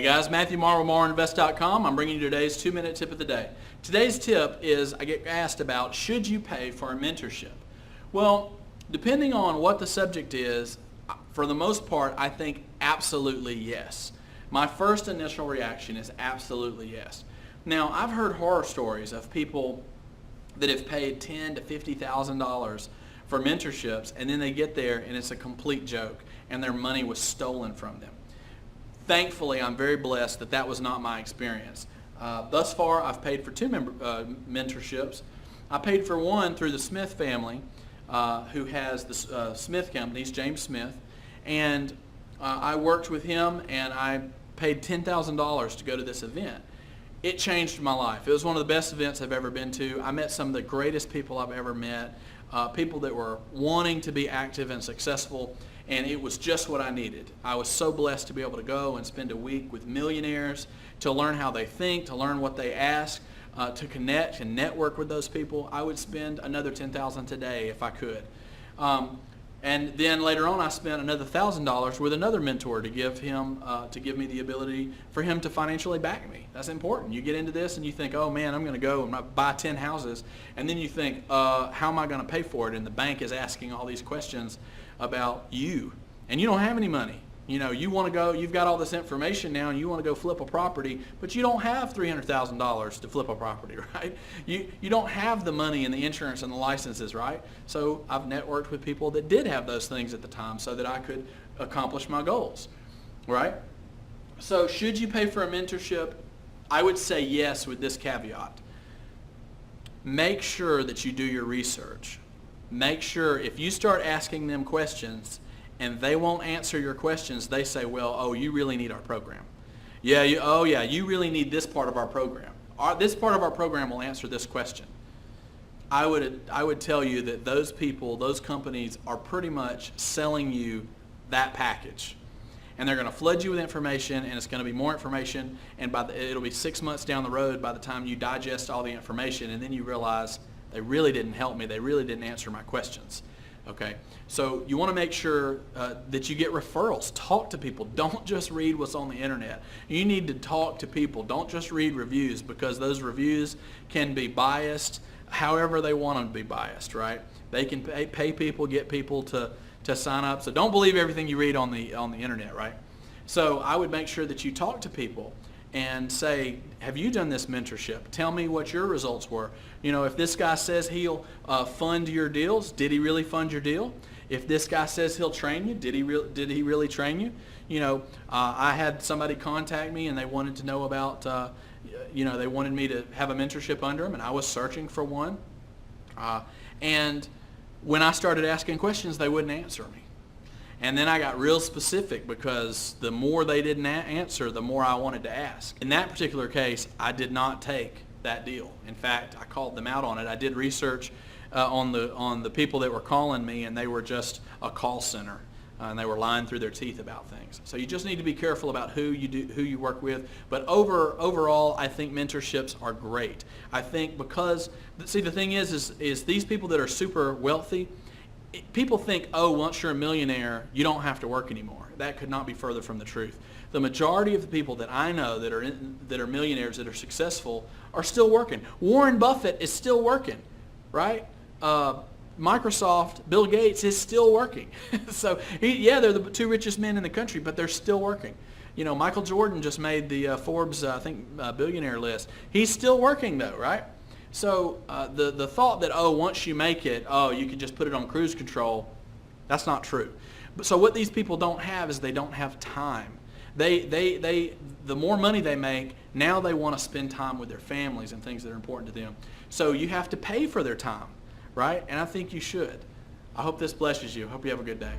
Hey guys, Matthew Morrow, MorrowInvest.com. I'm bringing you today's 2-minute tip of the day. Today's tip is I get asked about, should you pay for a mentorship? Well, depending on what the subject is, for the most part, I think absolutely yes. My first initial reaction is absolutely yes. Now, I've heard horror stories of people that have paid $10,000 to $50,000 for mentorships, and then they get there and it's a complete joke and their money was stolen from them. Thankfully, I'm very blessed that that was not my experience. Thus far, I've paid for two mentorships. I paid for one through the Smith family, who has the Smith companies, James Smith, and I worked with him and I paid $10,000 to go to this event. It changed my life. It was one of the best events I've ever been to. I met some of the greatest people I've ever met, people that were wanting to be active and successful, and it was just what I needed. I was so blessed to be able to go and spend a week with millionaires, to learn how they think, to learn what they ask, to connect and network with those people. I would spend another $10,000 today if I could. And then later on, I spent another $1,000 with another mentor to give me the ability for him to financially back me. That's important. You get into this and you think, oh man, I'm going to go and buy 10 houses, and then you think, how am I going to pay for it? And the bank is asking all these questions about you, and you don't have any money. You know, you want to go, you've got all this information now and you want to go flip a property, but you don't have $300,000 to flip a property, right? You don't have the money and the insurance and the licenses, right? So I've networked with people that did have those things at the time so that I could accomplish my goals, right? So should you pay for a mentorship? I would say yes, with this caveat. Make sure that you do your research. Make sure if you start asking them questions and they won't answer your questions, they say, well, oh, you really need our program. Yeah, you really need this part of our program. This part of our program will answer this question. I would tell you that those people, those companies are pretty much selling you that package. And they're going to flood you with information, and it's going to be more information, and it'll be 6 months down the road by the time you digest all the information, and then you realize they really didn't help me. They really didn't answer my questions. Okay, so you want to make sure that you get referrals. Talk to people. Don't just read what's on the internet. You need to talk to people. Don't just read reviews, because those reviews can be biased however they want them to be biased, right? They can pay people, get people to sign up. So don't believe everything you read on the internet, right? So I would make sure that you talk to people and say, have you done this mentorship? Tell me what your results were. You know, if this guy says he'll fund your deals, did he really fund your deal? If this guy says he'll train you, did he really train you? You know, I had somebody contact me and they wanted to know about, they wanted me to have a mentorship under them, and I was searching for one. And when I started asking questions, they wouldn't answer me. And then I got real specific, because the more they didn't answer, the more I wanted to ask. In that particular case, I did not take that deal. In fact, I called them out on it. I did research on the people that were calling me, and they were just a call center, and they were lying through their teeth about things. So you just need to be careful about who you work with. But overall, I think mentorships are great. I think because, see, the thing is these people that are super wealthy, people think, oh, once you're a millionaire, you don't have to work anymore. That could not be further from the truth. The majority of the people that I know that are millionaires, that are successful, are still working. Warren Buffett is still working, right? Microsoft, Bill Gates is still working. So, they're the two richest men in the country, but they're still working. You know, Michael Jordan just made the Forbes, billionaire list. He's still working though, right? So the thought that, oh, once you make it, oh, you can just put it on cruise control, that's not true. So what these people don't have is they don't have time. The more money they make, now they want to spend time with their families and things that are important to them. So you have to pay for their time, right? And I think you should. I hope this blesses you. I hope you have a good day.